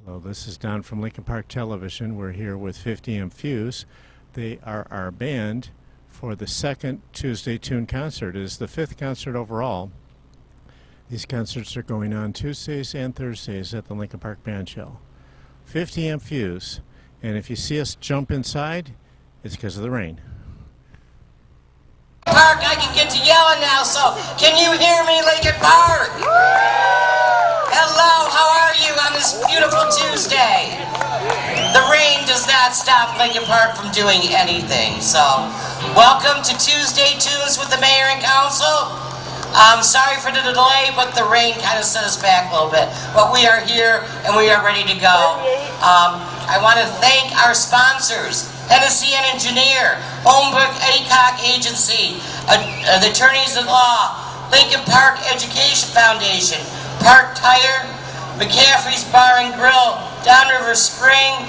Hello, this is Don from Lincoln Park Television. We're here with 50 Fuse. They are our band for the second Tuesday Tune concert. It is the fifth concert overall. These concerts are going on Tuesdays and Thursdays at the Lincoln Park Band Shell. 50 Fuse. And if you see us jump inside, it's because of the rain. Park, I can get to yelling now, so can you hear me, Lincoln Park? Hello, how are you on this beautiful Tuesday? The rain does not stop Lincoln Park from doing anything, so welcome to Tuesday Tunes with the Mayor and Council. I'm sorry for the delay, but the rain kind of set us back a little bit. But we are here and we are ready to go. I want to thank our sponsors, Hennessy and Engineer, Holmbrook Aycock Agency, the Attorneys at Law, Lincoln Park Education Foundation, Park Tire, McCaffrey's Bar and Grill, Downriver Spring,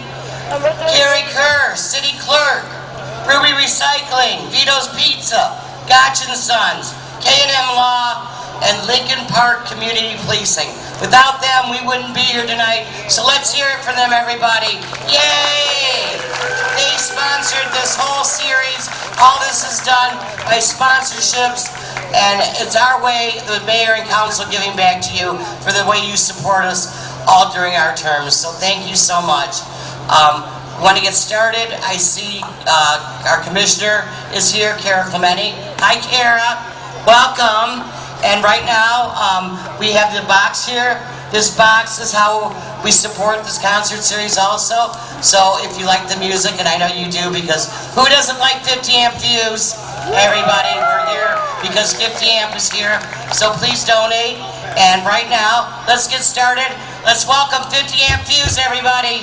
Carrie Kerr, City Clerk, Ruby Recycling, Vito's Pizza, Gotch & Sons, K&M Law, and Lincoln Park Community Policing. Without them, we wouldn't be here tonight, so let's hear it from them, everybody. Yay! They sponsored this whole series. All this is done by sponsorships, and it's our way, the Mayor and Council, giving back to you for the way you support us all during our terms, so thank you so much. Want to get started? I see our commissioner is here, Kara Clementi. Hi, Kara. Welcome. And right now, we have the box here. This box is how we support this concert series also. So if you like the music, and I know you do, because who doesn't like 50 Fuse? Everybody, we're here because 50 Amp is here. So please donate. And right now, let's get started. Let's welcome 50 Fuse, everybody.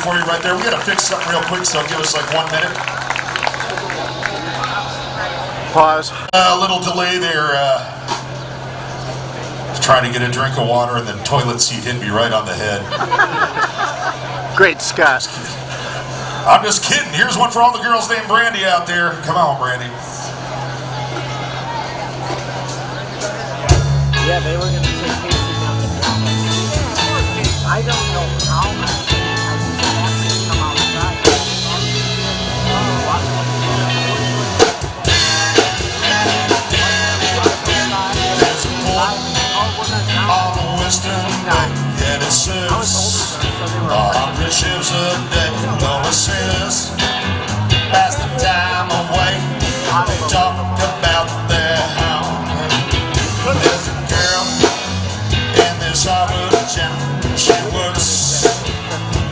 for you right there. We gotta fix something real quick, so give us like 1 minute. Pause. A little delay there. Trying to get a drink of water, and the toilet seat hit me right on the head. Great Scott. I'm just kidding. Here's one for all the girls named Brandy out there. Come on, Brandy. Yeah, they were going to take Casey down the track. I don't know how much. I just have to come outside. There's a port on the western bay, and it serves 100 ships a day. Gonna send us pass the time away. They talk about their hound. There's a girl in this harbor town. She works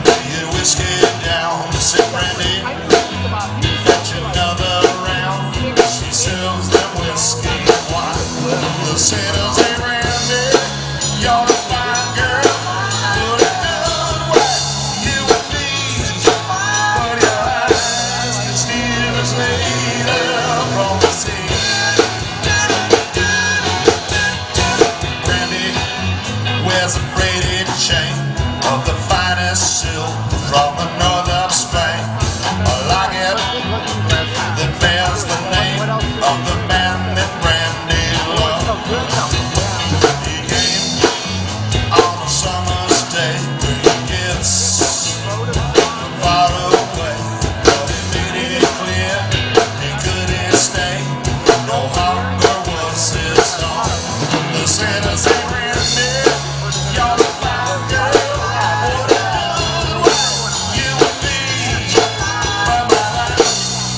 get whiskey down. Say, Brandy, fetch another round. She sells them whiskey and wine. The sailors say, Brandy, you're a fine girl. Put it down where you and me. But your eyes can steal us later from the sea. Wears a braided chain of the finest silk from the north of Spain. A locket that bears the name of the man that Brandy loved. He came on a summer's day, bringing gifts from far away. But he made it clear he couldn't stay. No hunger was his home. The Santa said, Brandy, you're a fine girl. What a good wife you would be. But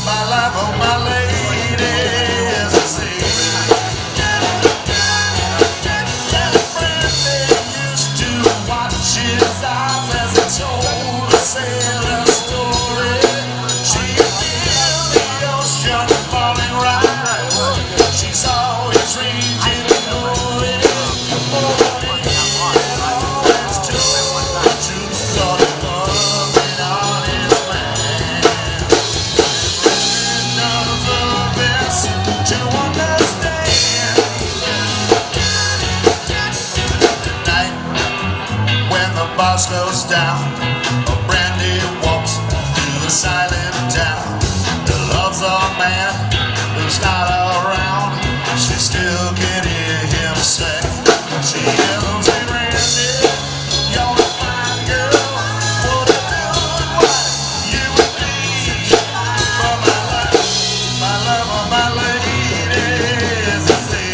my life, oh my lady, is a sea. Brandy used to watch his eyes as he told a sailor story. She felt the ocean falling right. She saw his raging glory. Slows down, Brandy walks through the silent town. The love's a man who's not around. She still can hear him say, she yells, hey Brandy, you're a fine girl. What a good wife you would be. For my life, my love, oh my lady is a thief.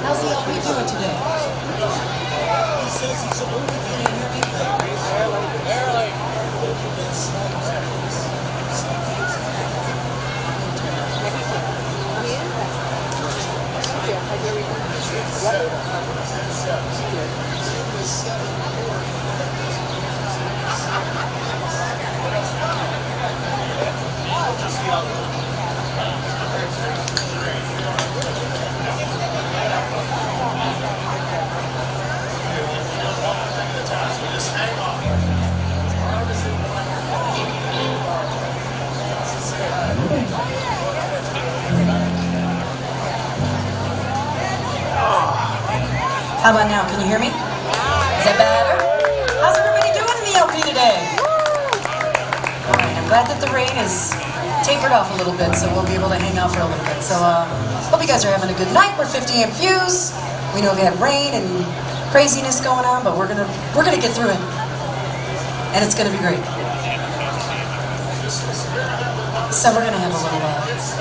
How's the LP doing today? How about now? Can you hear me? Is that better? How's everybody doing in the LP today? All right, I'm glad that the rain is tapered off a little bit, so we'll be able to hang out for a little bit. So, hope you guys are having a good night. We're 50 amp Fuse. We know we had rain and craziness going on, but we're gonna get through it, and it's gonna be great. So we're gonna have a little appetite.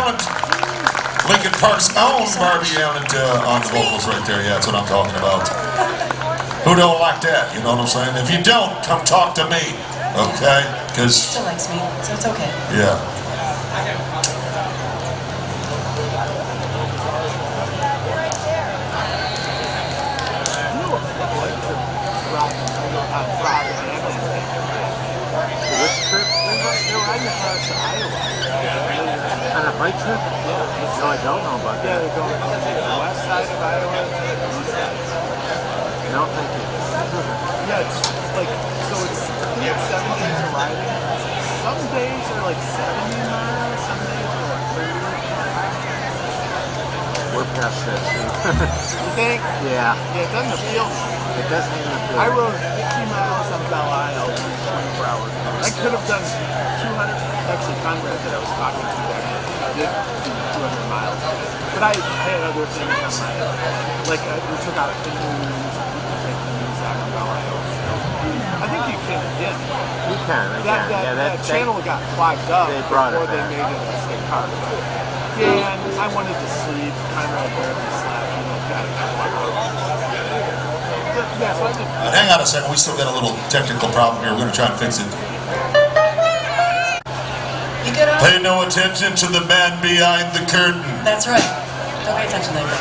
Hammond, Lincoln Park's own Barbie Hammond on the vocals right there. Yeah, that's what I'm talking about. Who don't like that? You know what I'm saying? If you don't, come talk to me, okay? Because Still likes me, so it's okay. yeah. On a bike trip? Yeah. No, I don't know about that. Yeah, they're going from the west side of Iowa to the east side. No, thank you. Yeah, it's like, so it's, I think it's 7 days of riding. Some days are like 70 miles, some days are like 30. We're past that soon. You think? Yeah, Yeah, it doesn't appeal. it doesn't even feel I rode 50 miles on Belle Isle in 24 hours. I could have done 200, actually Conrad that I was talking to that did do 200 miles. But I had other things on my, like we took out canoes, you can take canoes out on Belle Isle. I think you can, yeah. You can, That channel got clogged up they brought it before they back. made it a state park. Yeah, and I wanted to sleep. Conrad barely slept. You know, got a couple of hours. Yeah, so I did. Hang on a second. We still got a little technical problem here. We're going to try and fix it. You good, Al? Pay no attention to the man behind the curtain. That's right. Don't pay attention to that.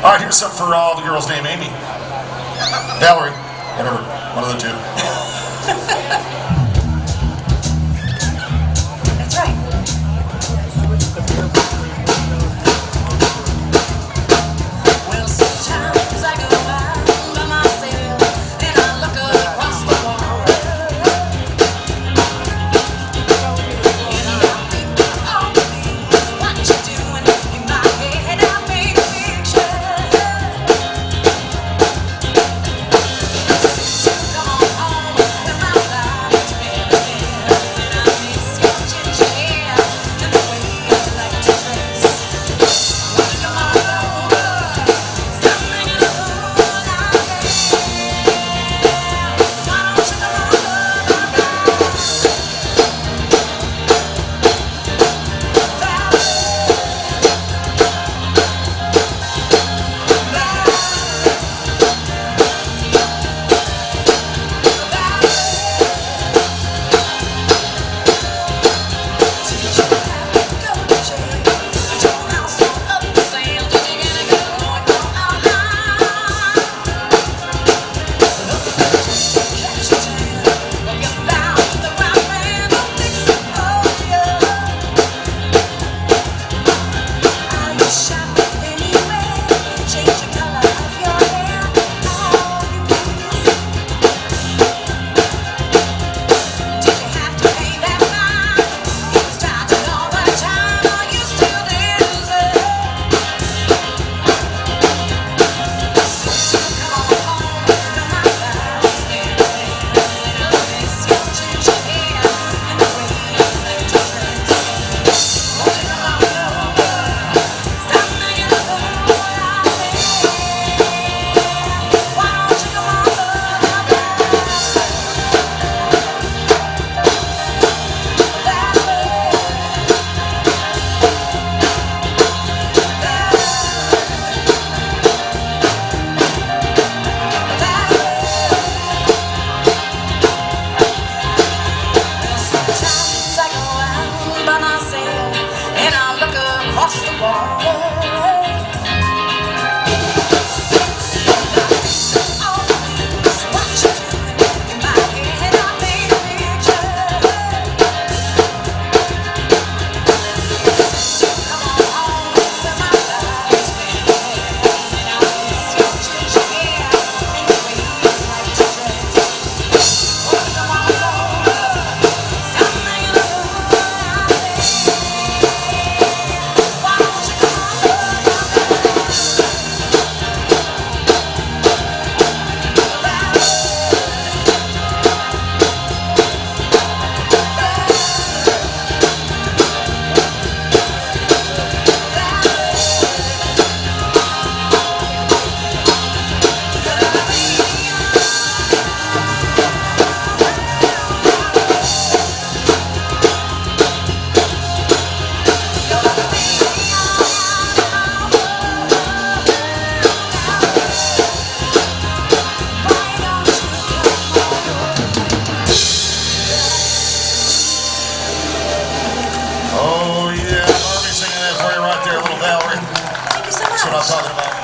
All right, here's something for all the girls named Amy. Valerie, whatever, one of the two. That's right. Well, sometimes I go out by myself and I look across the water. And I think of all the things what you're doing. In my head I make a picture. Come on home with my life. what I'm talking about.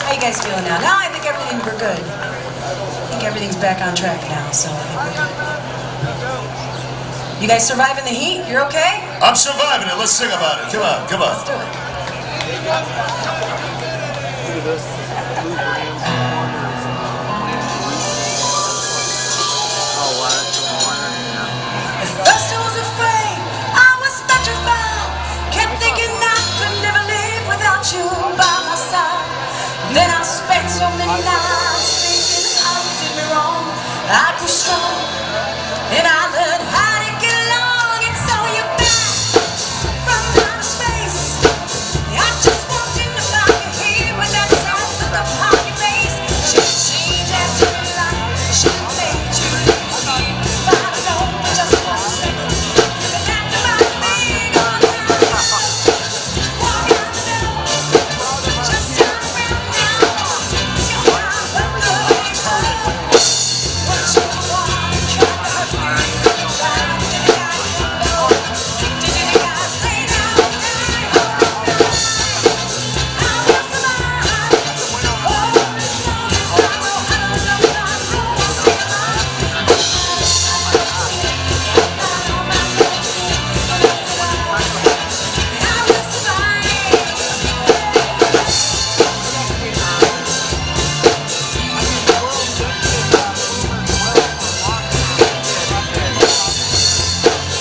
How you guys feeling now? Now I think we're good. I think everything's back on track now, so I think we're good. You guys surviving the heat? You're okay? I'm surviving it. Let's sing about it. Come on, come on. Let's do it. Look at this. Blue grams and corners. Oh, wow, that's the corner. Yeah. At first I was afraid, I was petrified. Kept thinking I could never live without you by my side. Then I spent so many nights thinking how you did me wrong. I grew strong, and I learned how to get along. And so you're back from outer space. I just walked in to find you here with that sad look upon your face. Should change as you like, should made you leave. But I know just one second, the fact about me gone down. Walk out the door, just turn around now. You're not the good one. What you want, try to hurt me. Why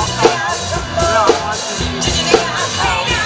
did I go? Did you think I'd play down now?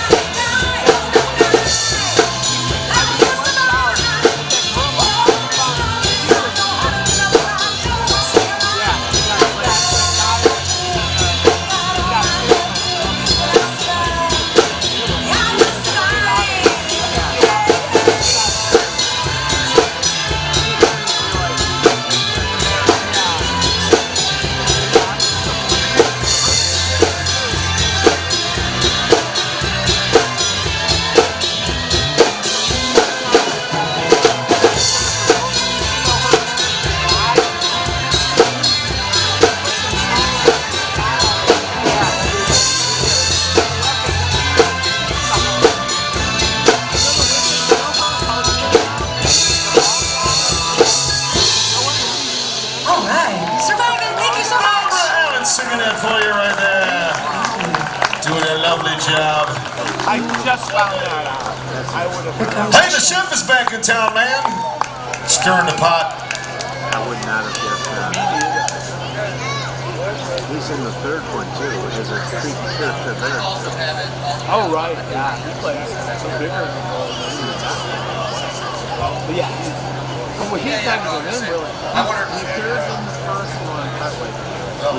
All right, surviving. Thank you so much. Alan singing that for you right there. Doing a lovely job. I just found that out. I would have. Hey, the chef is back in town, man. Stirring the pot. I would not have guessed that. He's in the third one, too. There's a creek character there. Oh, right. Yeah, he plays some bigger roles. But yeah, well, he's not even in really. He appears in the first one.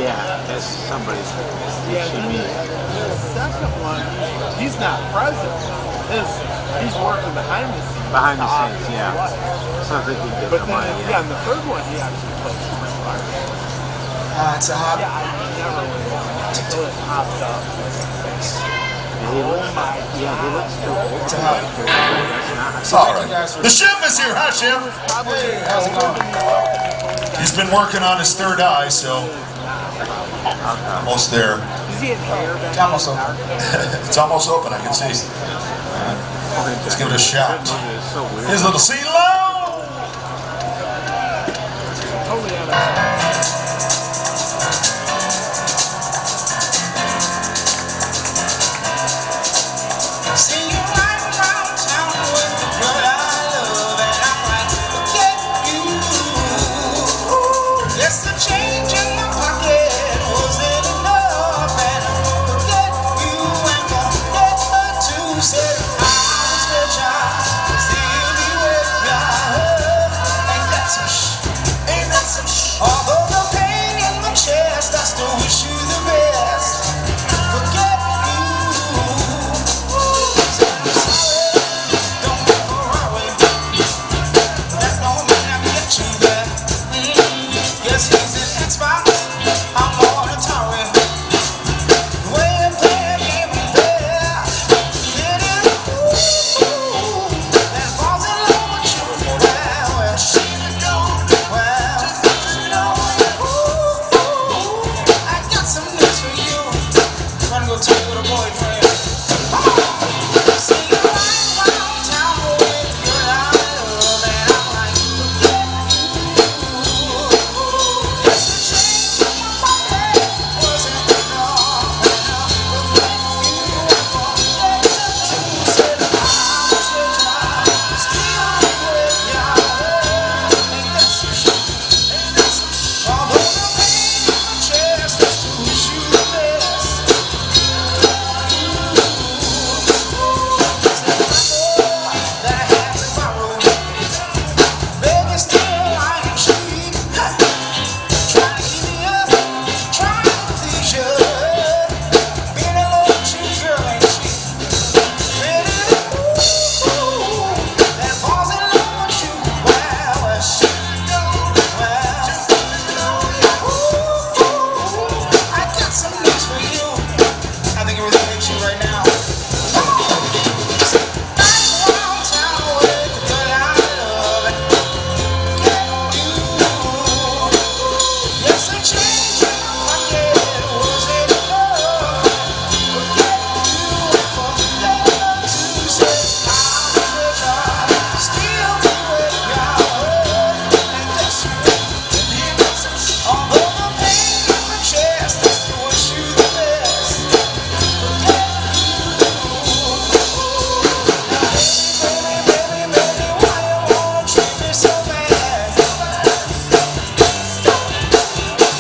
Yeah, that's somebody's. Yeah, should then be. the second one, he's not present. He's working behind the scenes. Behind the to scenes, obviously yeah. what. So I think he did But the then, one, yeah, in the third one, he actually plays the main part. It's a hot. Yeah, I never really until it popped up. And he looks All right. The chef is here. Hi, chef. Hey, how's it going? He's been working on his third eye, so almost there. It's almost over. It's almost open. I can see. Let's give it a shot. Here's a little CeeLo. Although the pain in my chest, I still wish you the best. Forget you. Say you're sorry, don't go for a way. That don't mean I can get you there. Yes, he's an Xbox, I'm on Atari. The way you play a game in there, it is that falls in love with you. Well, she don't. Well. I got some news for you. Wanna go tell your little boyfriend. See you right around town with the girl I love, and I'm like, forget you. Yes, the change in my pocket wasn't enough. Forget you and forget the truth. Said I was gonna try, still be with ya. Ain't that some shit? Ain't that some shit? Although the pain in my chest, I still wish you the best. That I had to borrow, begging still I ain't cheap. Trying to keep me up, trying to please you. Being alone, you girl ain't cheap. That falls in love with you. Well, I got some news for you. I think it really hits you right now. Around town with the girl I love, get you. Yes, a change in my pocket wasn't enough. Forget you and forget to say I will try, still be with ya. And that's although the pain in my chest, I still wish you the best. Forget baby, why you wanna treat me so bad?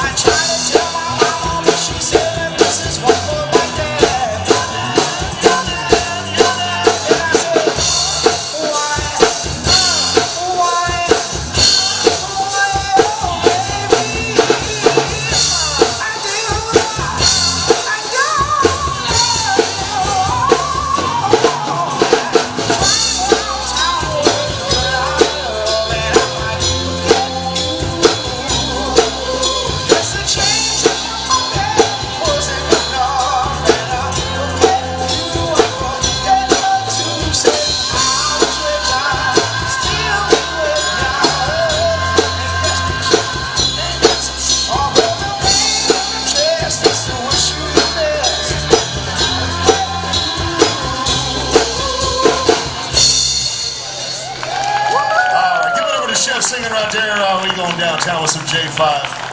I tried to tell my mama, but she said that this is one for my dad. And I said, why, oh baby, I Chef singing right there. We going downtown with some J5.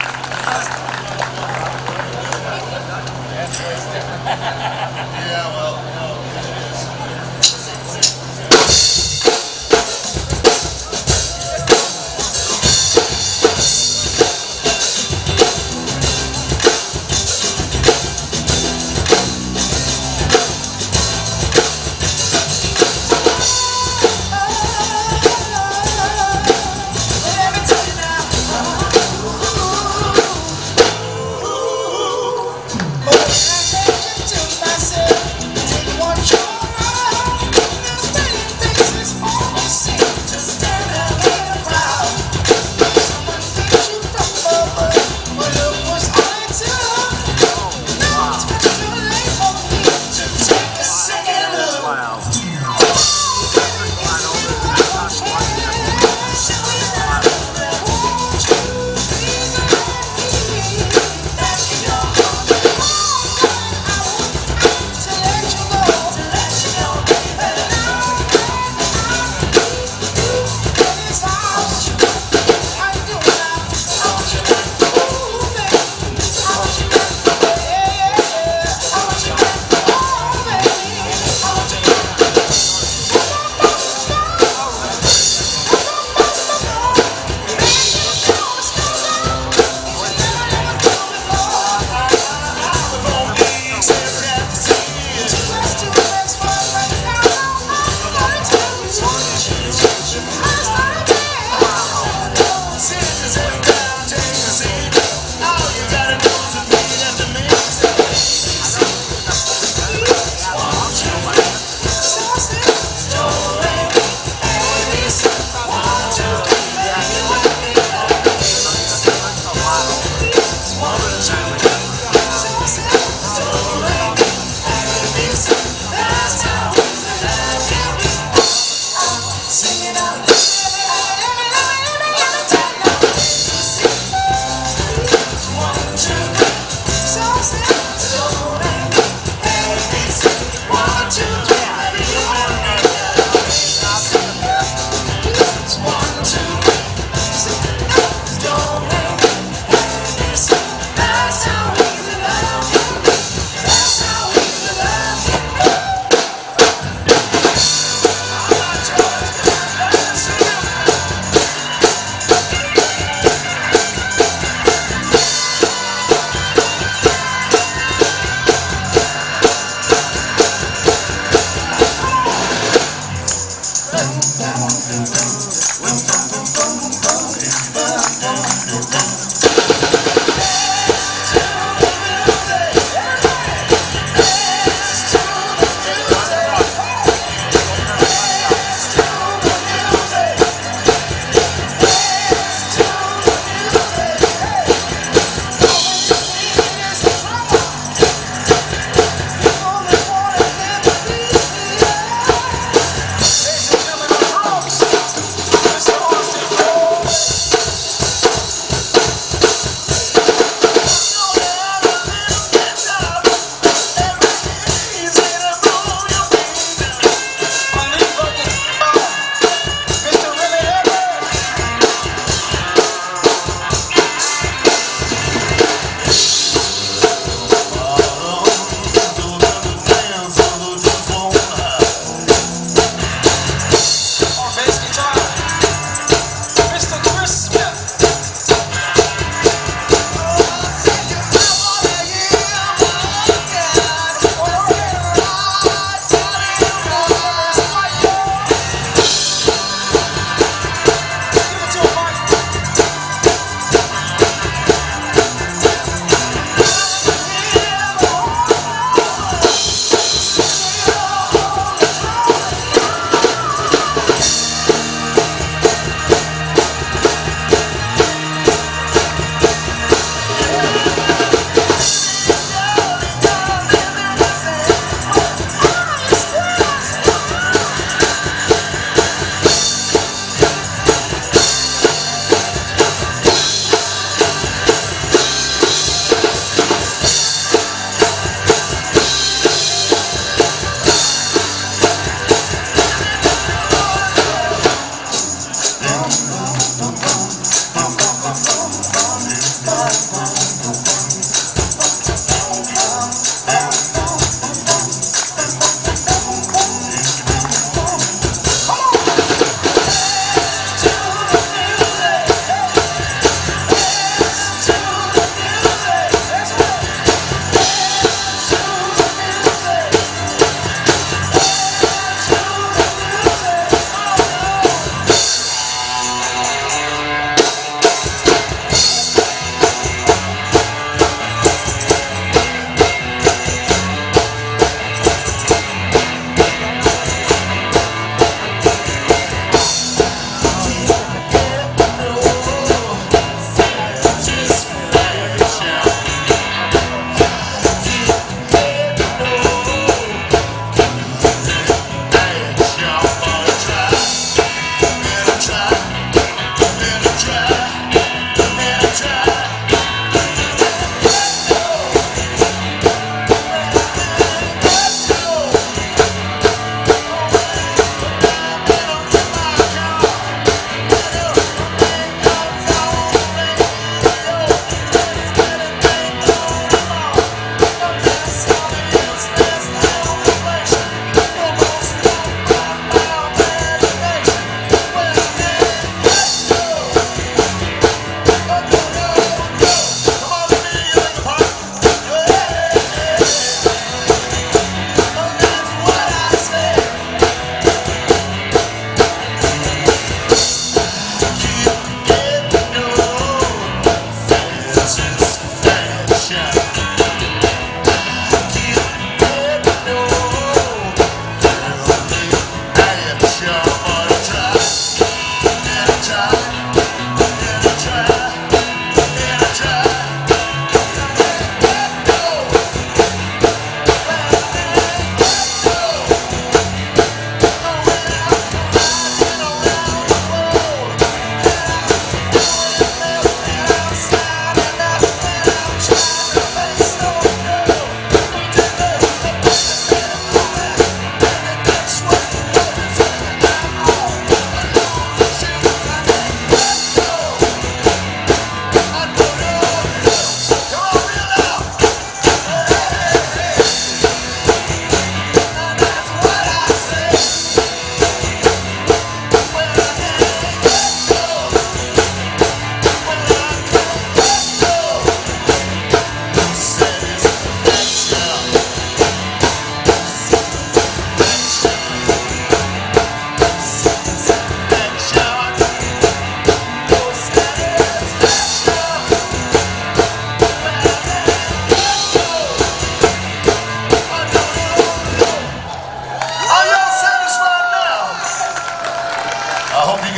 Yeah, well, let me tell you now.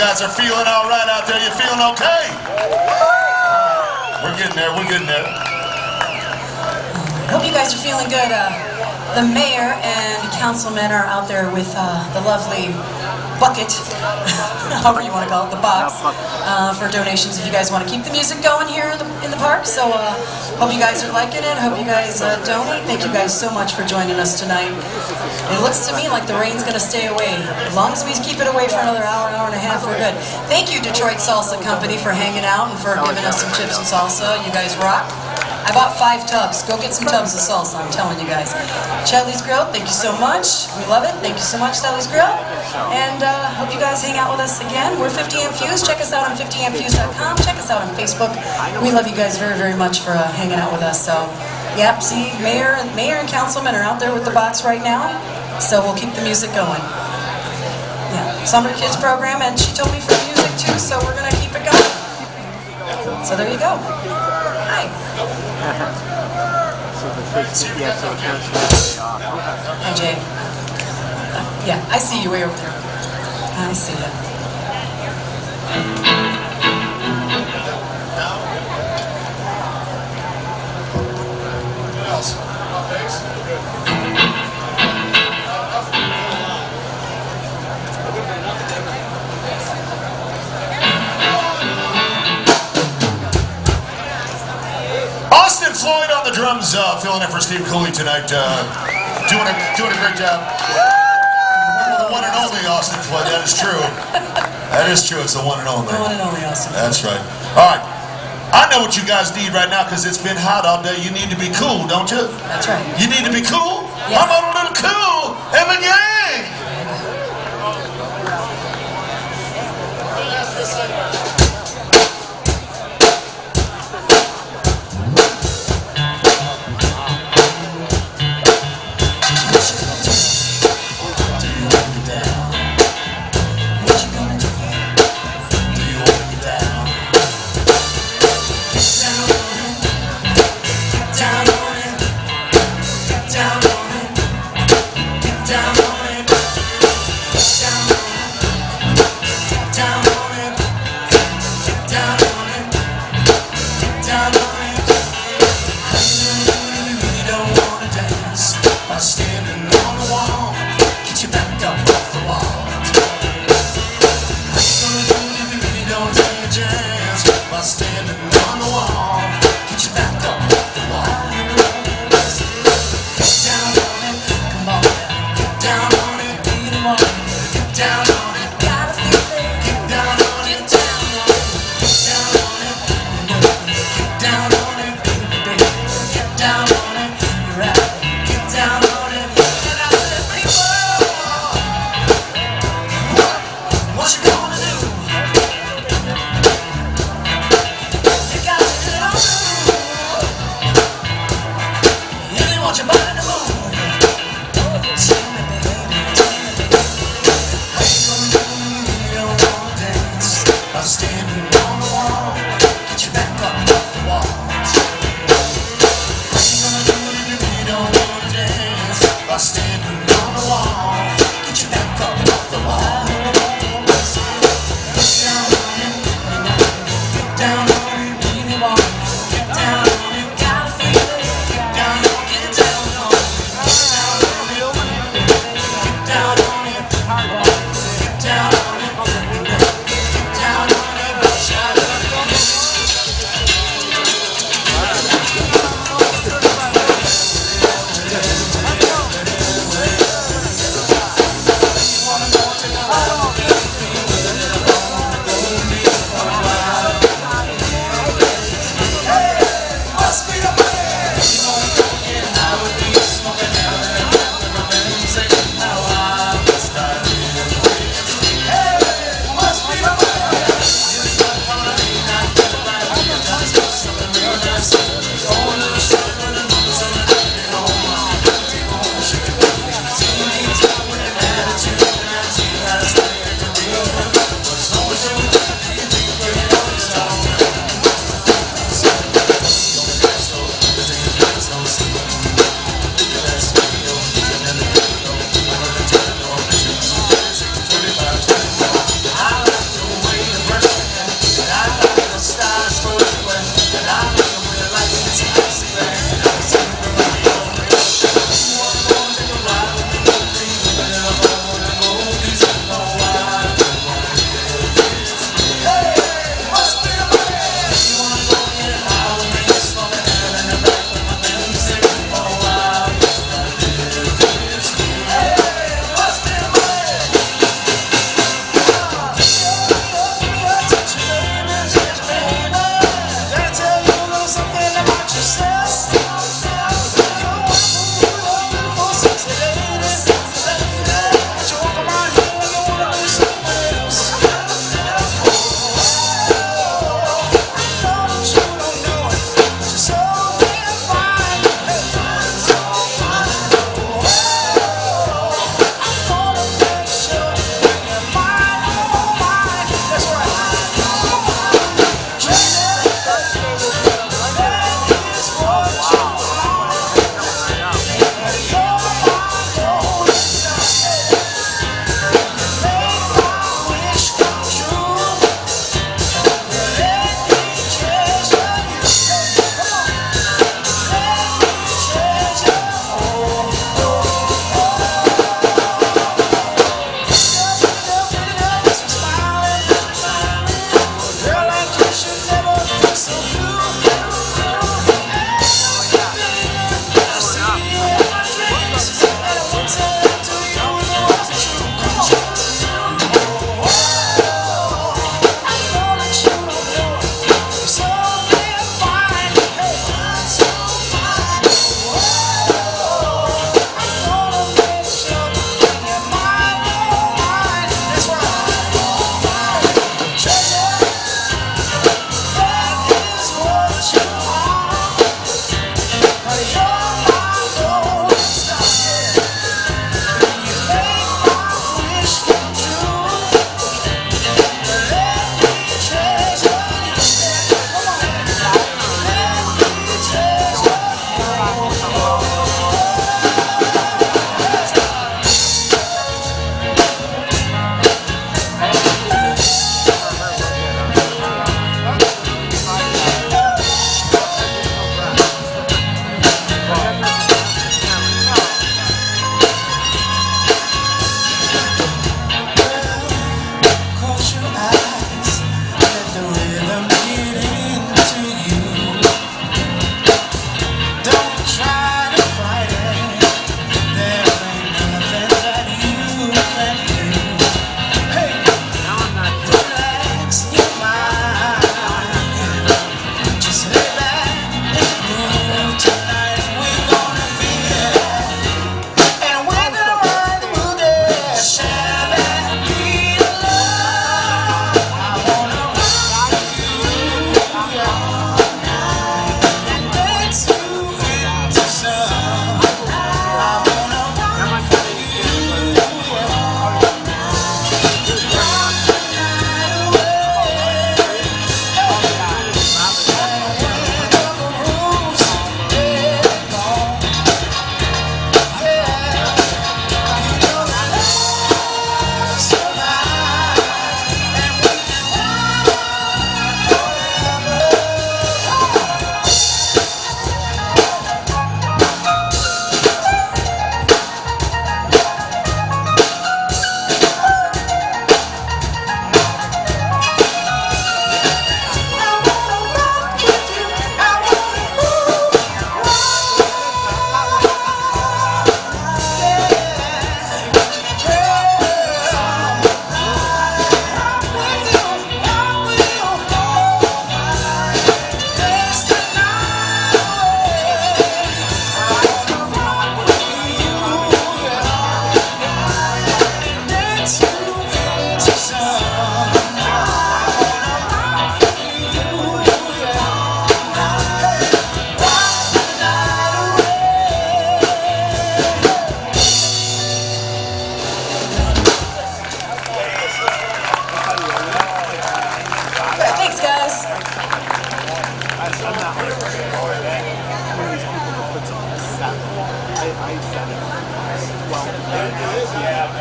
guys are feeling all right out there. You feeling okay? We're getting there. We're getting there. Hope you guys are feeling good. The mayor and councilmen are out there with the lovely bucket, however you want to call it, the box, for donations if you guys want to keep the music going here in the park. So hope you guys are liking it. Hope you guys donate. Thank you guys so much for joining us tonight. It looks to me like the rain's going to stay away. As long as we keep it away for another hour, hour and a half, we're good. Thank you, Detroit Salsa Company, for hanging out and for giving us some chips and salsa. You guys rock. I bought 5 tubs. Go get some tubs of salsa, I'm telling you guys. Chelly's Grill, thank you so much. We love it. Thank you so much, Chelly's Grill. And hope you guys hang out with us again. We're 50amp Fuse. Check us out on 50ampfuse.com. Check us out on Facebook. We love you guys very, very much for hanging out with us. So, yep, see, mayor and councilmen are out there with the box right now. So we'll keep the music going. Yeah, Summer Kids program, and she told me for music too, so we're going to keep it going. So there you go. Hi. Hi, Jay. Yeah, I see you way over there. I see you. Austin Floyd on the drums, filling in for Steve Cooley tonight. Doing a great job. The one and only Austin Floyd. That is true. That is true. It's the one and only. The one and only Austin. That's right. All right. I know what you guys need right now because it's been hot all day. You need to be cool, don't you? That's right. You need to be cool? Yes. How about a little cool? Evan Yang! Down on it.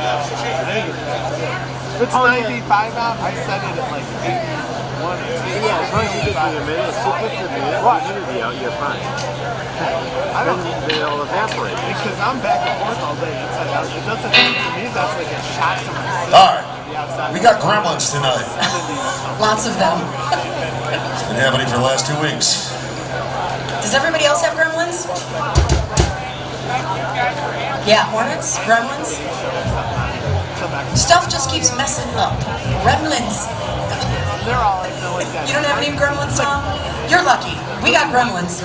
If it's 95 out, I set it at like 81 or 82. Yeah, as long as you get to the minute, it's just with the humidity out, you're fine. I don't Then they'll evaporate. because I'm back and forth all day inside out. It doesn't to me. That's like a shot to my system. All right. The outside. We got gremlins tonight. 70 or something. Lots of them. Been happening for the last 2 weeks. Does everybody else have gremlins? Yeah, hornets, gremlins. Stuff just keeps messing up. Gremlins. They're all like that. You don't have any gremlins, Tom? You're lucky. We got gremlins.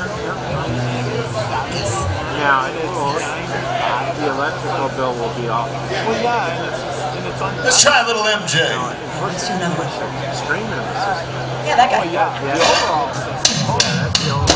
Now, the electrical bill will be off. Well, yeah, and it's on. Let's try a little MJ. Let's do another one. Streaming the system. Yeah, that guy. Yeah, the overall system. Yeah, that's the old.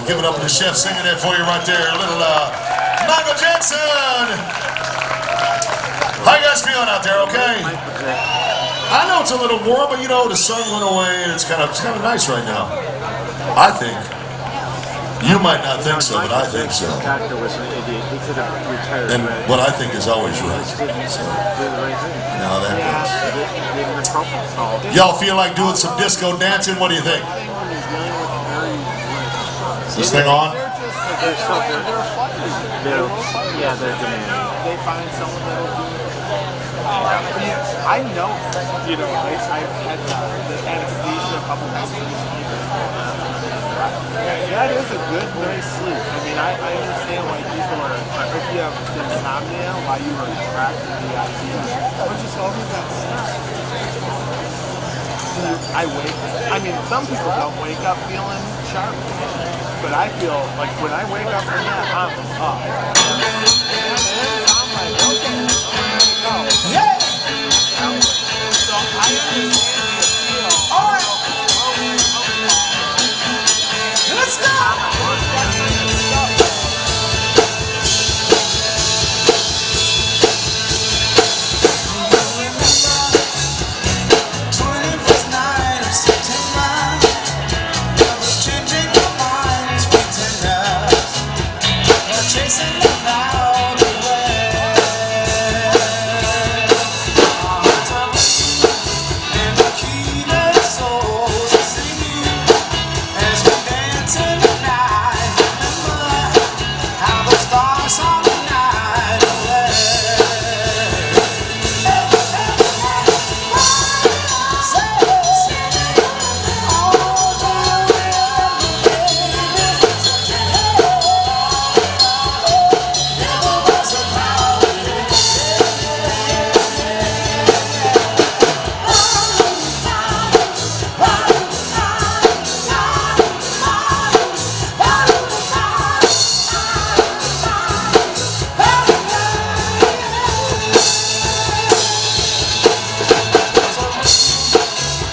Give it up to the chef singing that for you right there. Little Michael Jackson. How you guys feeling out there, okay? I know it's a little warm, but you know the sun went away and it's kind of nice right now. I think. You might not think so, but I think so. The doctor was an idiot. He could have retired. And right. what I think is always right. Just didn't So, do the right thing. now that goes. Didn't appropriate solve. Y'all feel like doing some disco dancing? What do you think? Is this thing on? They're so good. Yeah, they're demanding. They find someone that'll do it. I know, you know, I've had the anesthesia a couple months recently. That is a good night's sleep. I mean, I understand why people are, if you have insomnia, why you are attracted to the idea. Or just always that stuff. I mean, some people don't wake up feeling sharp. But I feel like when I wake up from that, I'm up. And I'm like, okay, go. Yeah. So I understand the appeal. All right. Let's go. Chasing the cloud away. And the key to souls are singing as we dance in the night. Remember how the stars on the night away.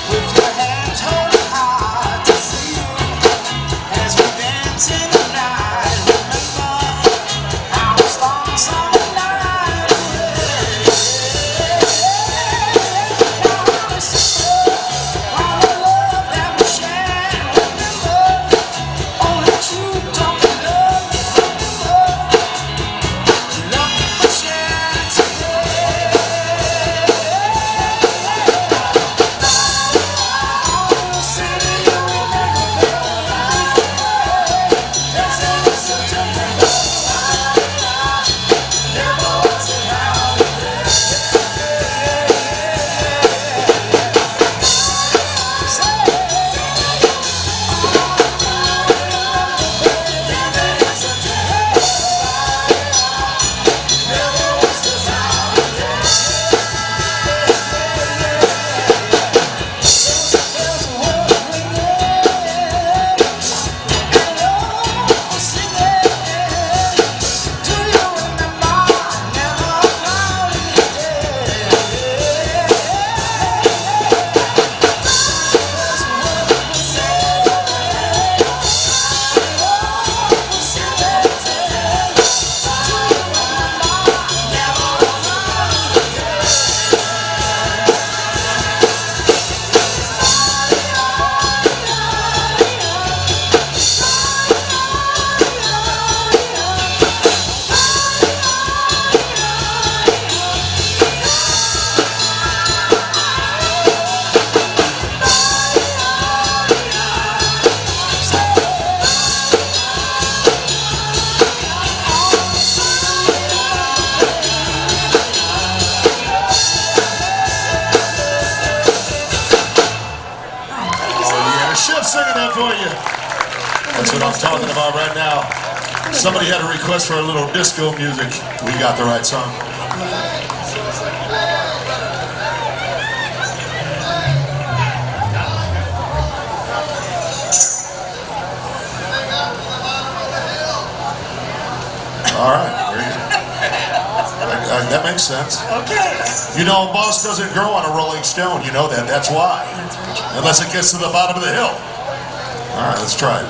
With your hands holding hard to see as we dance in the night. Remember how the stars on the night away. Now we sing all the love that we share. Remember only true talking love. Remember love we share today. Chef singing that for you. That's what I'm talking about right now. Somebody had a request for a little disco music. We got the right song. All right. That makes sense. Okay. You know, a moss doesn't grow on a rolling stone. You know that. That's why. Unless it gets to the bottom of the hill. All right, let's try it.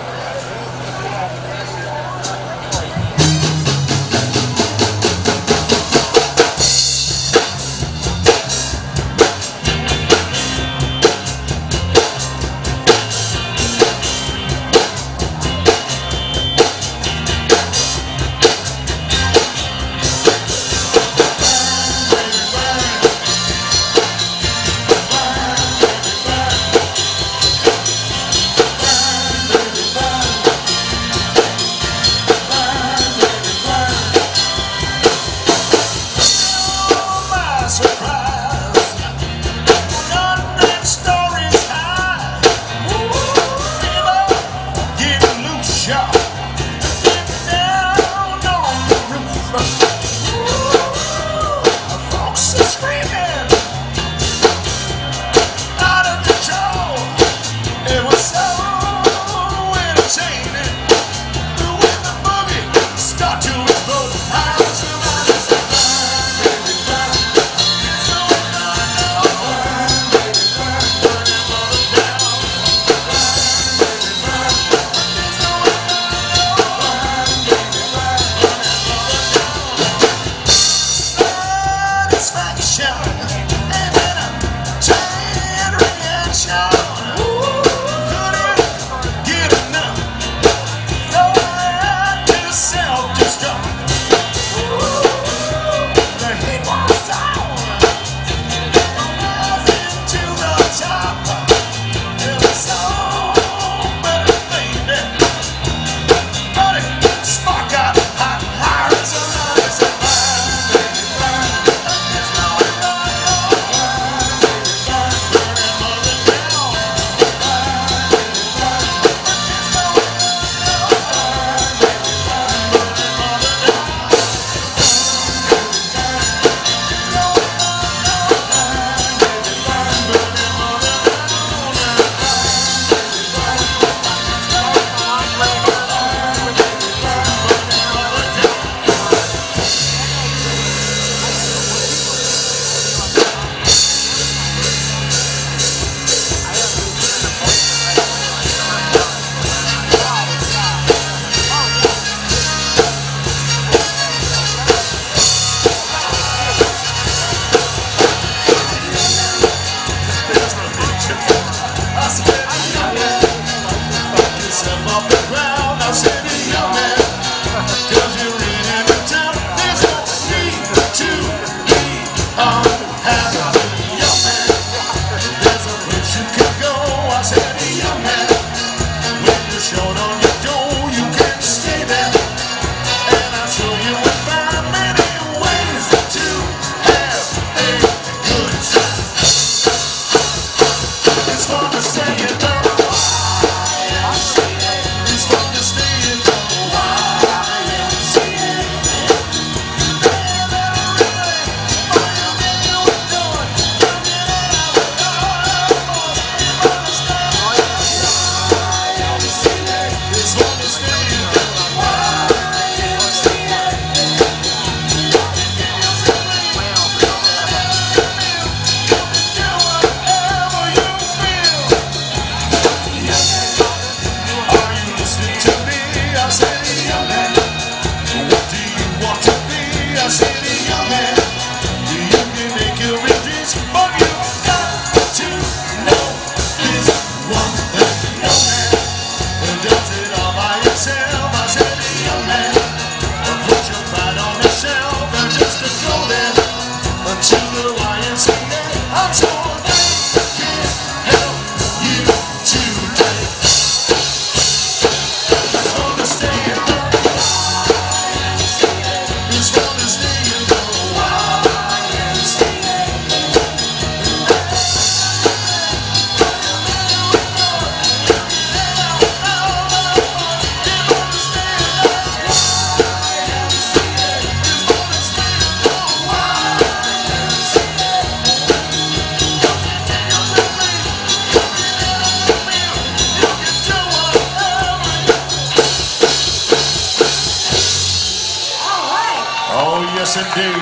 Yes, indeed.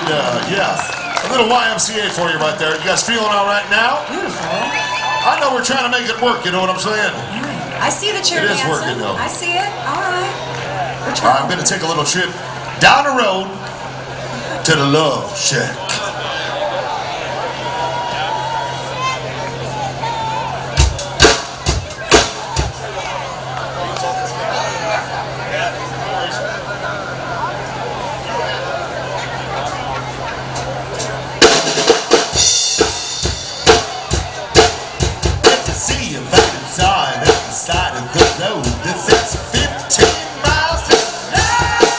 Yeah. A little YMCA for you right there. You guys feeling all right now? Beautiful. I know we're trying to make it work, you know what I'm saying? I see that you're It is dancing. working, though. I see it. All right. We're I'm trying. going to take a little trip down the road to the Love Shack. Good to see you back inside at the side of the road. This is 15 miles.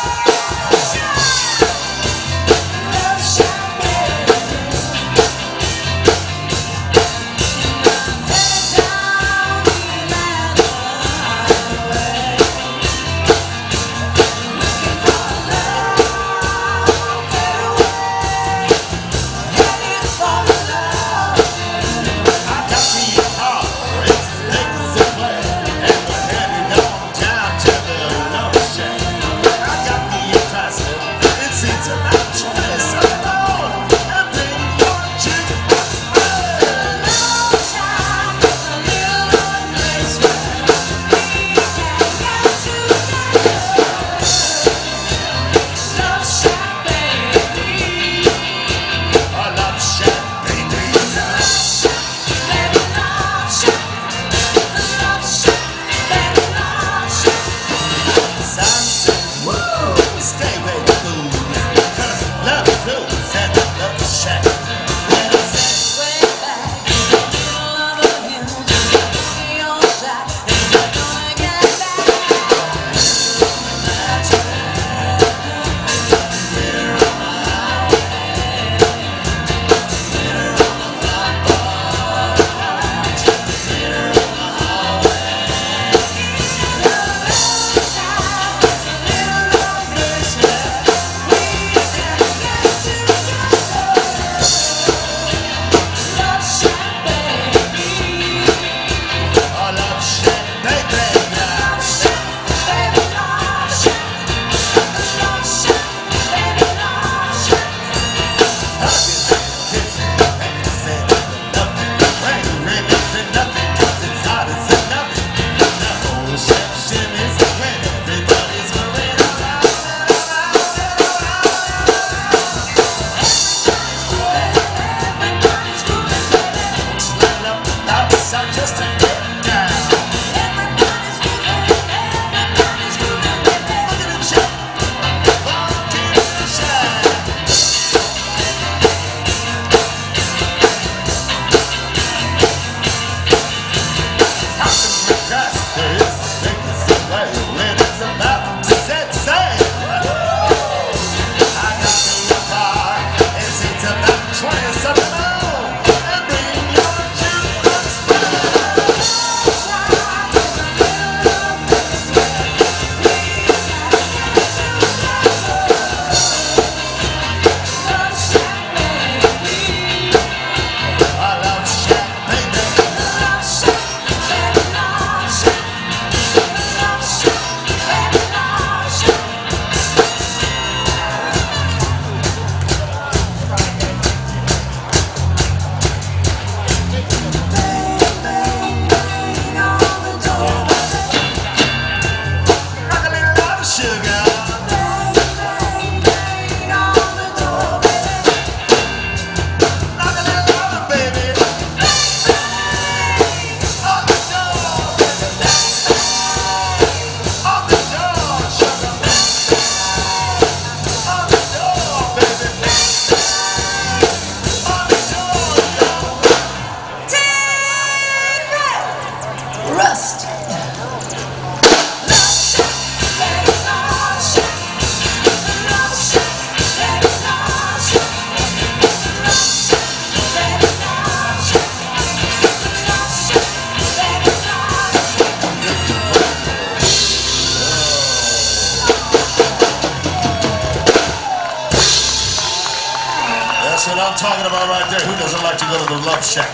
That's what I'm talking about right there. Who doesn't like to go to the Love Shack?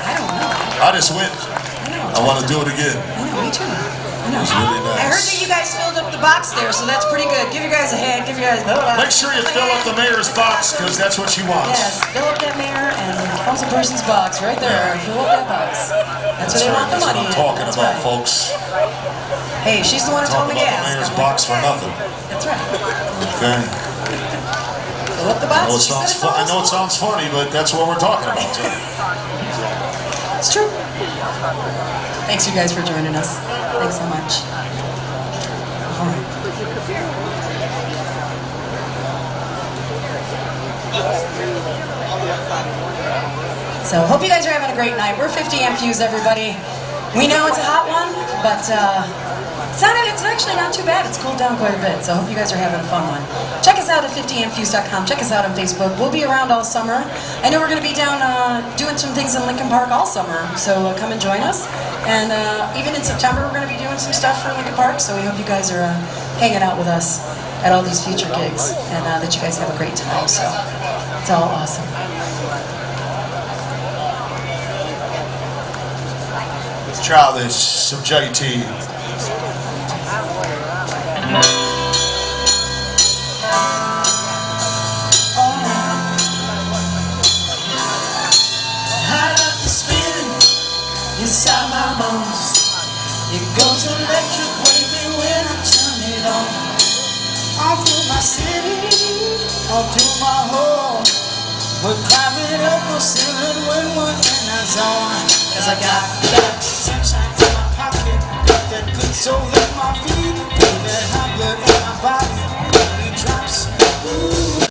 I don't know. I just went. I want to do it again. I know, me too. It was really I heard that nice. you guys filled up the box there, so that's pretty good. Give you guys a hand. Give you guys. Make sure you fill up the mayor's box, because that's what she wants. Yes, fill up that mayor and councilperson's box right there. Fill up that box. That's where they want the That's what money. I'm talking That's about, right. folks. Hey, she's the one who told Talking me about the gas. mayor's box for nothing. That's right. Okay? Fill up the box. I know it She said sounds it's I know it almost sounds funny, but that's what we're talking about too. full. It's true. Thanks, you guys, for joining us. Thanks so much. All right. So, hope you guys are having a great night. We're 50 amp fuse, everybody. We know it's a hot one, but it's actually not too bad. It's cooled down quite a bit, so I hope you guys are having a fun one. Check us out at 50ampfuse.com. Check us out on Facebook. We'll be around all summer. I know we're going to be down doing some things in Lincoln Park all summer, so come and join us. And even in September, we're going to be doing some stuff for Lincoln Park, so we hope you guys are hanging out with us at all these future gigs, and that you guys have a great time. So it's all awesome. Let's try this, some JT. I got this feeling inside my bones. It goes electric wavy when I turn it on. All through my city, all through my home. We're climbing up the ceiling when we're in our zone. 'Cause I got that sunshine in my pocket, got that good soul in my feet, feel that hot blood in my body when it drops. Ooh.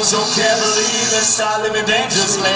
So can't believe let's start living dangerously.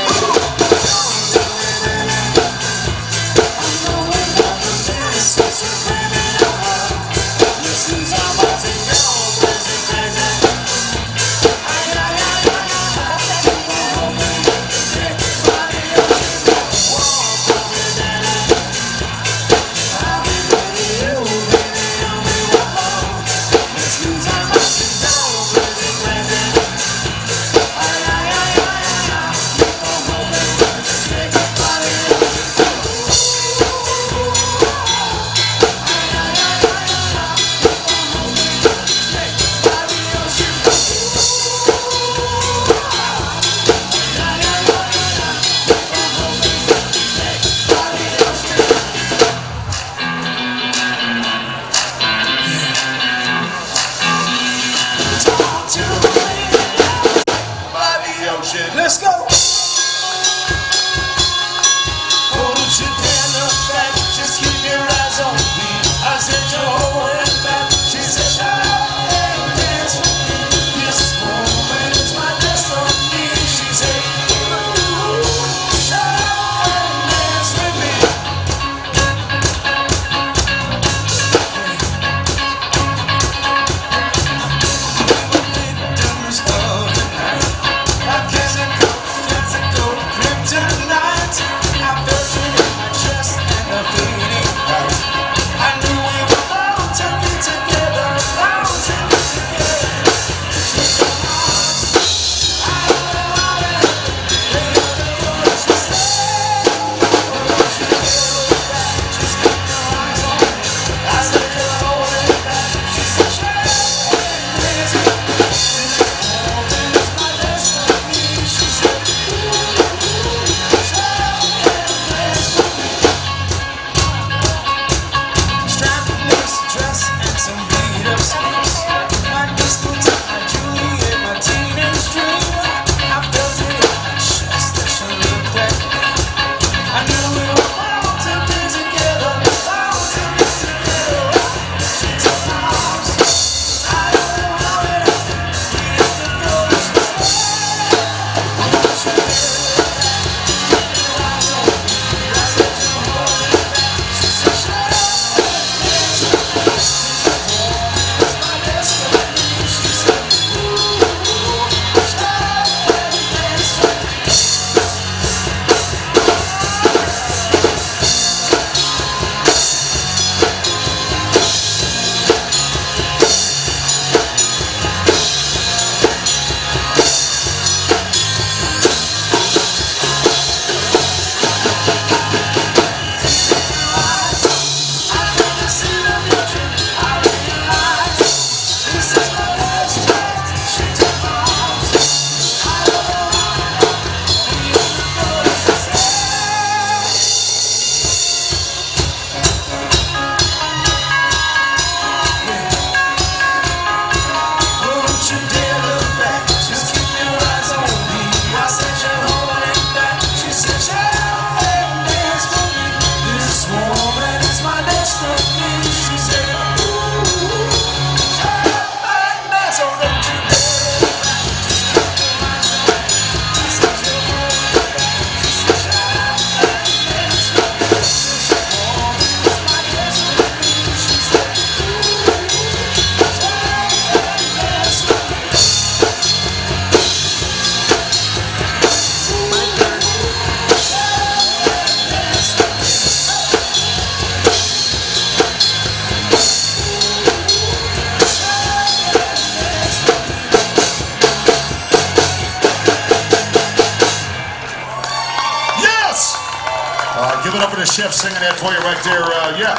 Department of Chefs singing that for you right there. Yeah.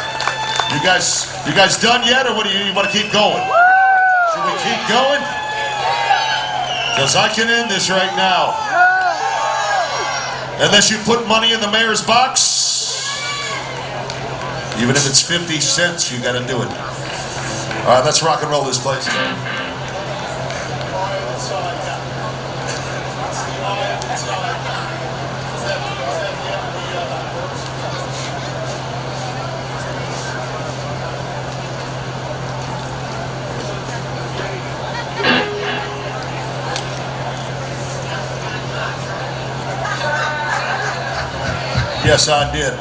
You guys done yet, or what do you want to keep going? Should we keep going? Because I can end this right now. Unless you put money in the mayor's box. Even if it's 50 cents, you got to do it. All right, let's rock and roll this place. Yes, I did.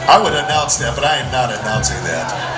I would announce that, but I am not announcing that.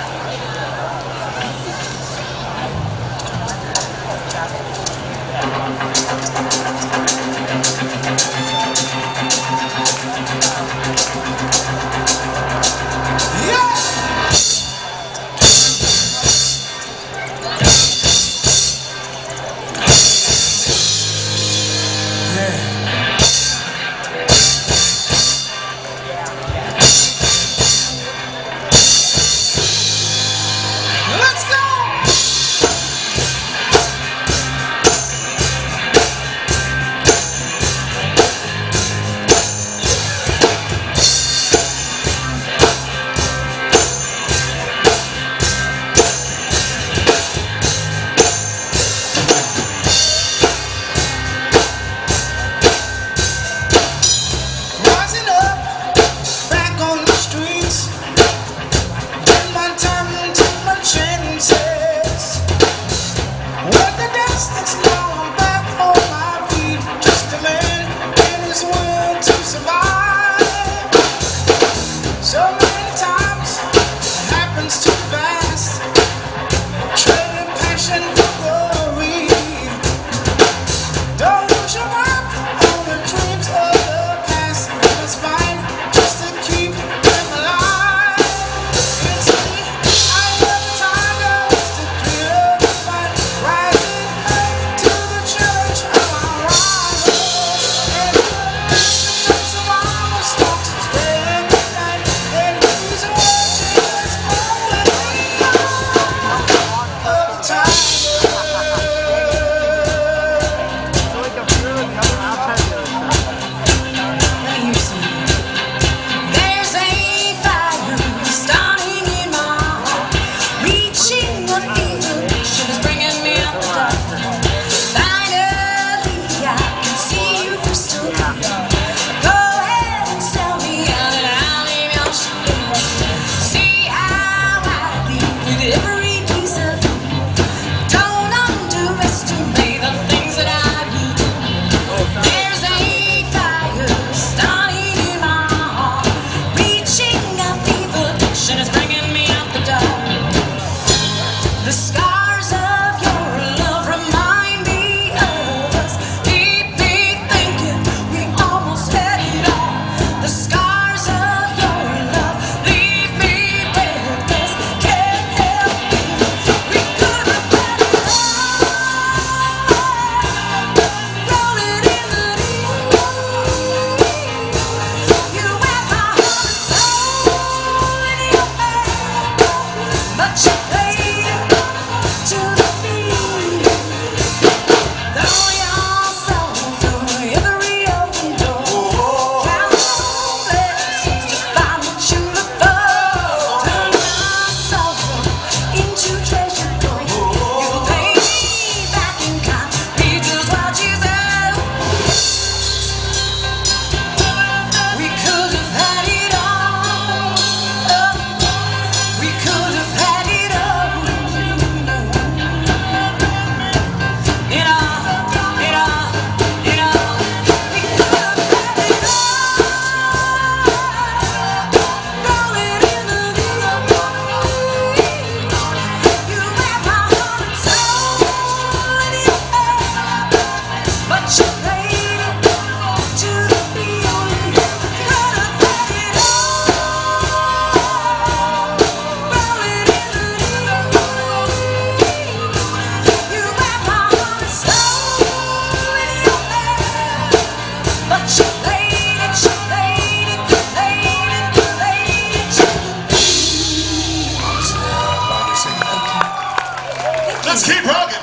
Let's keep rocking.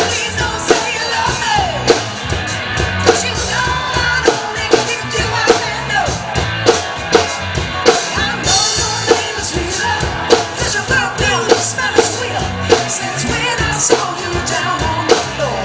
Please don't say you love me. 'Cause you know I only kick you out that door. I know your name is Rita, 'cause your perfume smells sweeter since when I saw you down on the floor.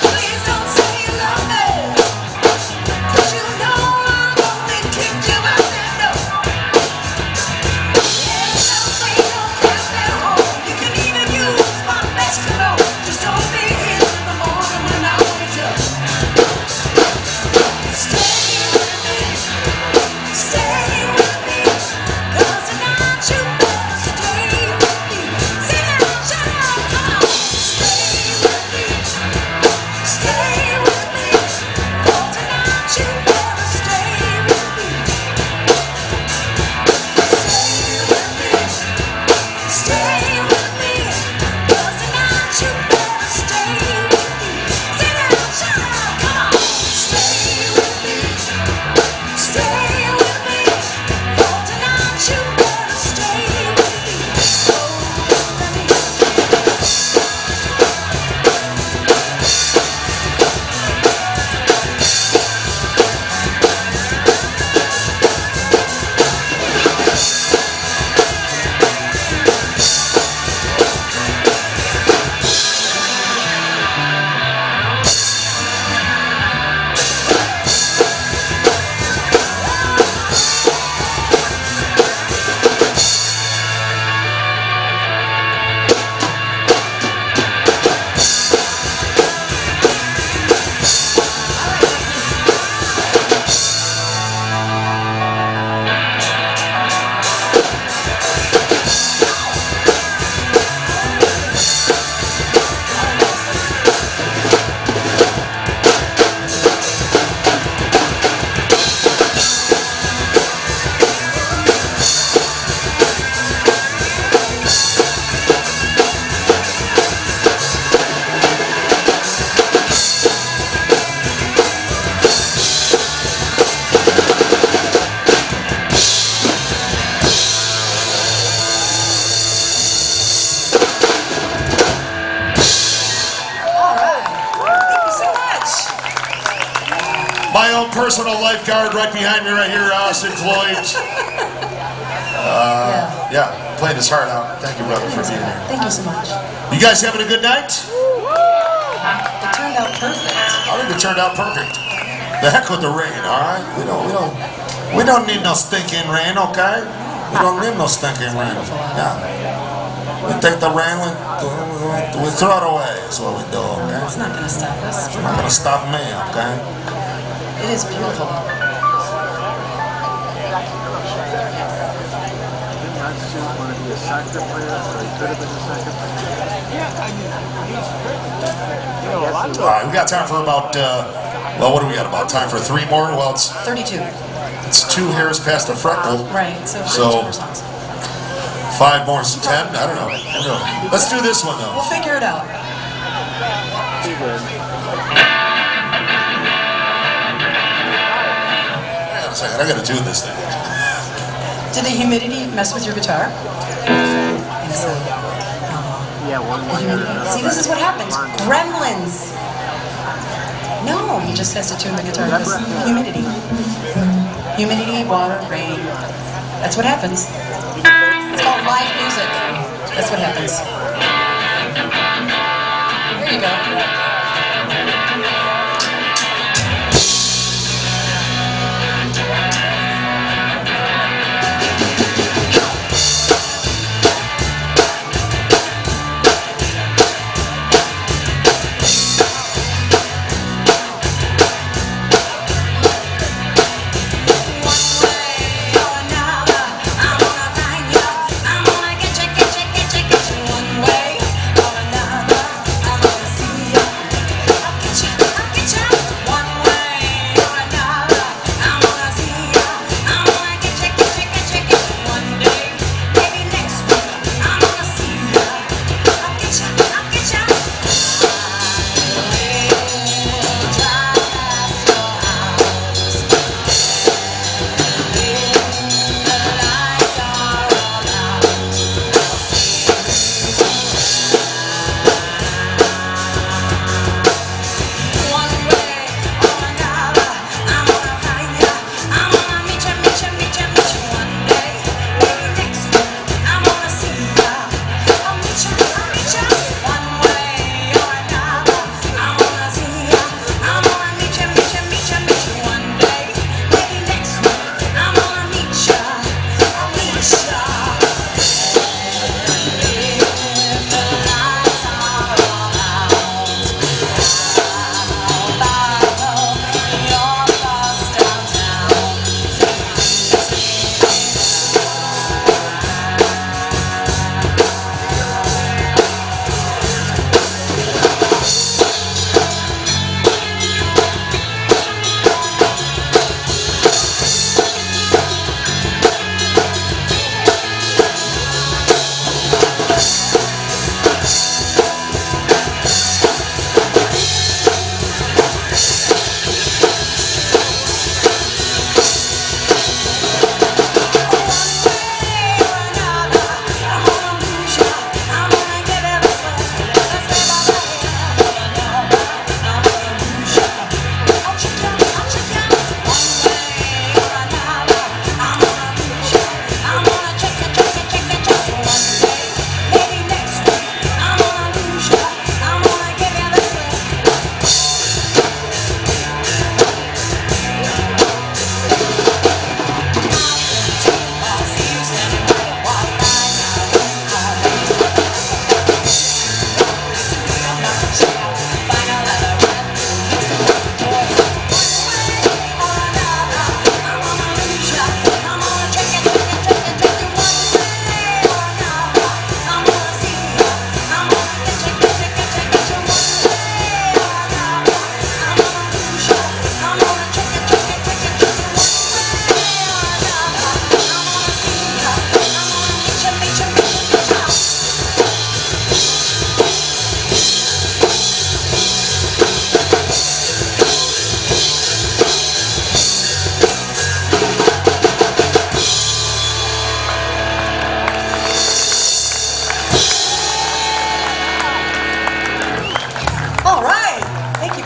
Please don't say you love me. 'Cause you know I only kick you out that door. Yes, I'll say don't keep that home. You can even use my best cologne. Just don't be here in the morning when I wake up. Stay with me, 'cause tonight you better stay with me. Sit down, child, come on. Stay with me, for tonight you better stay with me. Stay with me, 'cause tonight you better stay with me. Sit down, child, come on. Stay with me, for tonight you better stay with me. My own personal lifeguard right behind me right here, Austin Floyd. Yeah, played his heart out. Thank you, brother, for being here. Thank you so much. You guys having a good night? It turned out perfect. I think it turned out perfect. The heck with the rain, all right? We don't need no stinking rain, okay? We don't need no stinking rain. Yeah. We take the rain, we throw it away, is what we do, okay? It's not gonna stop us. It's not gonna stop me, okay? It is beautiful. Want to be a soccer player, or he could have been a soccer player. Yeah, I mean, you know, a lot of All right, we got time for about, well, what do we got, about time for 3 more? Well, 32. it's 2 hairs past a freckle. Right, so So- 32 more songs. 5 more is 10? I don't know. Let's do this one, though. We'll figure it out. He did. Hang on a second, I gotta do this thing. Did the humidity mess with your guitar? I think so. Yeah, one more. See, this is what happens. Gremlins. No, he just has to tune the guitar because humidity. Humidity, water, rain. That's what happens. It's called live music. That's what happens. There you go.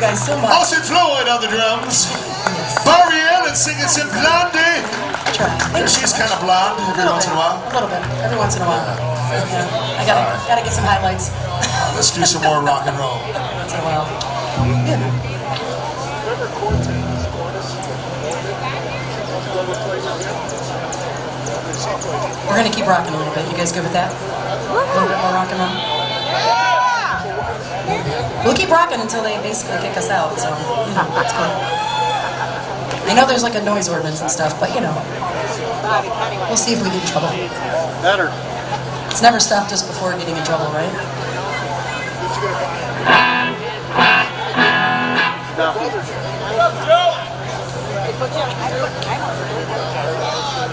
guys so much. Austin Floyd on the drums. Bariel and singing some Blondie. Try. She's kind of blonde every once in a while. A little bit. Every once in a while. Yeah. I gotta get some highlights. Let's do some more rock and roll. Once in a while. Yeah. We're gonna keep rocking a little bit. You guys good with that? little bit more rock and roll. We'll keep rocking until they basically kick us out, so, you know, it's cool. I know there's like a noise ordinance and stuff, but, you know, we'll see if we get in trouble. Better. It's never stopped us before getting in trouble, right?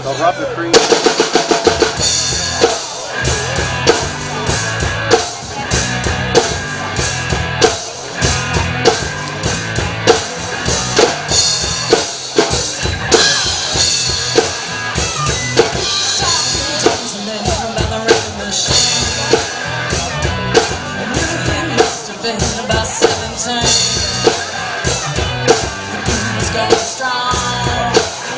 They'll rub the cream. About 17, it's going strong.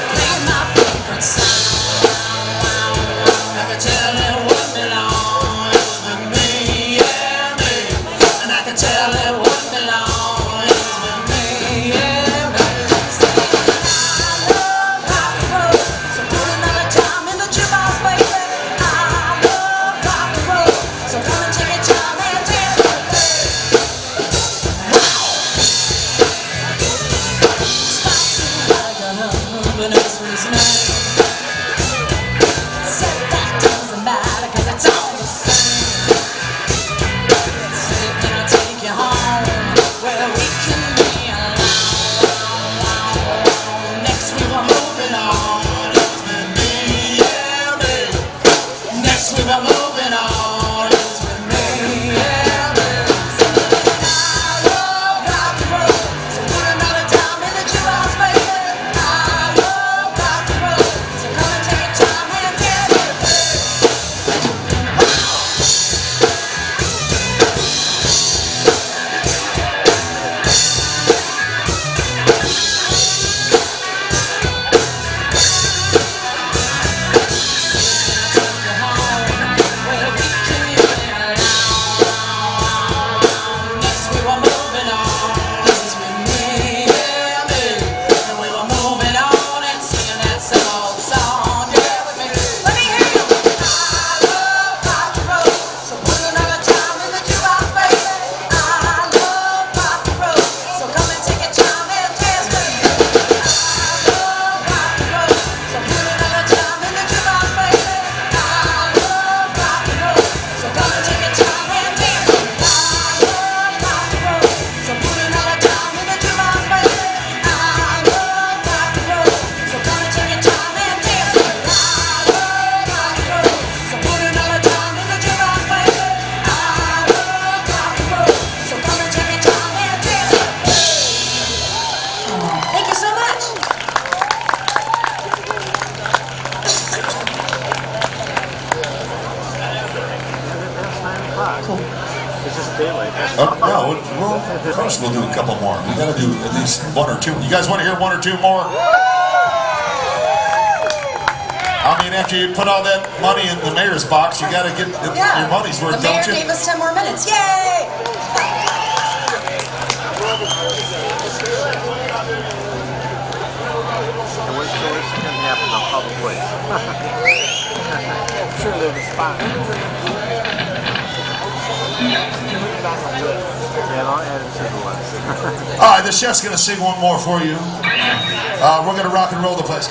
Playing my favorite song. I can tell it wouldn't be long. It was with me, yeah, me. And I can tell it wouldn't be long. It was with me, yeah, me. I love rock and roll, so put another time in the jukebox, baby. I love rock and roll, so come and take your time and dance with me. But it's his name. Said that doesn't matter, 'cause it's all the same. Said, can I take you home where we can be alone? Next we were moving on. It was with me, yeah, me. Next we were moving on. It was with me, yeah, me. I love rock and roll, so put another time in the jukebox, baby. Thank you so much. Cool. It's just daylight. No, of course we'll do a couple more. We gotta do at least one or two. You guys want to hear one or two more? I mean, after you put all that money in the mayor's box, you gotta get your money's worth, The mayor don't you? gave us 10 more minutes. Yay! The worst case can happen in a public place. I'm sure there's a spot. Yeah, I'll add it to the list. All right, the chef's gonna sing one more for you. We're gonna rock and roll the place.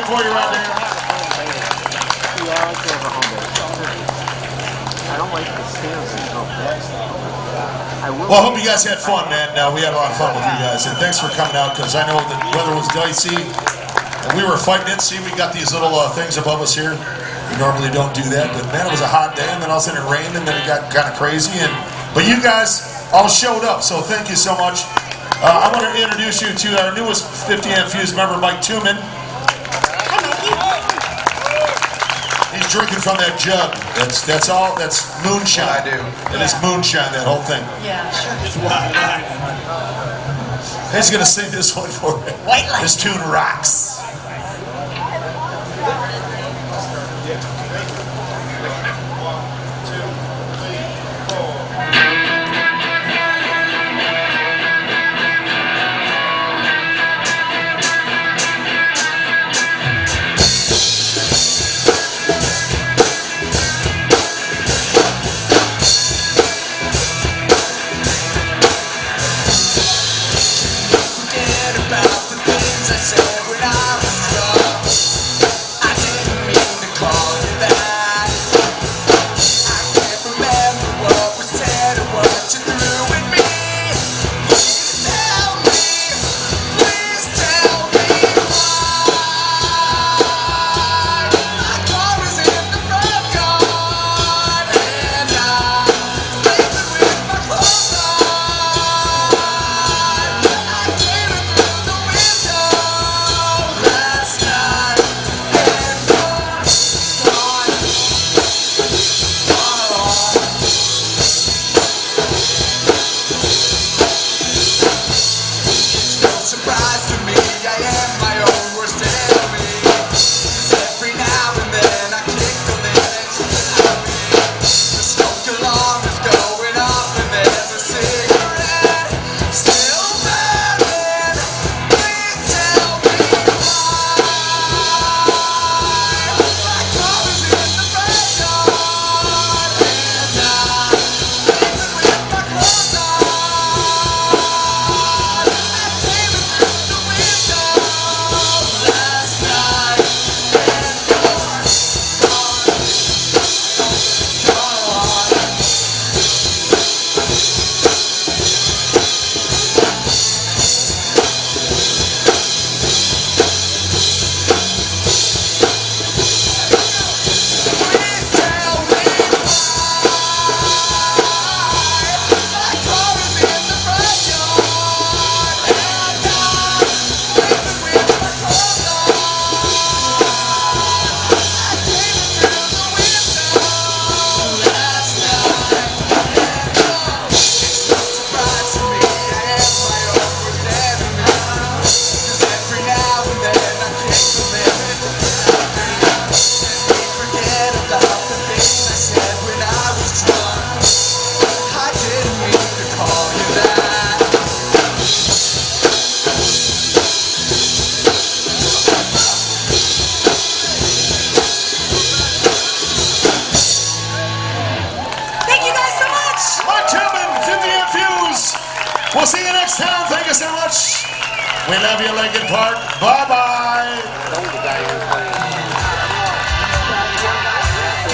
for you right there. Yeah, I like to have a home base. I don't like the stands and no best. I will. Well, I hope you guys had fun, man. We had a lot of fun with you guys, and thanks for coming out, because I know the weather was dicey, and we were fighting it. See, we got these little things above us here. We normally don't do that, but man, it was a hot day, and then all of a sudden it rained, and then it got kind of crazy. But you guys all showed up, so thank you so much. I want to introduce you to our newest 50 Amp Fuse member, Mike Tuman. He's drinking from that jug. That's all. That's moonshine. I do. It is moonshine. That whole thing. Yeah, sure. He's gonna sing this one for me. White Light. This tune rocks. We'll see you next time. Thank you so much. We love you, Lincoln Park. Bye-bye.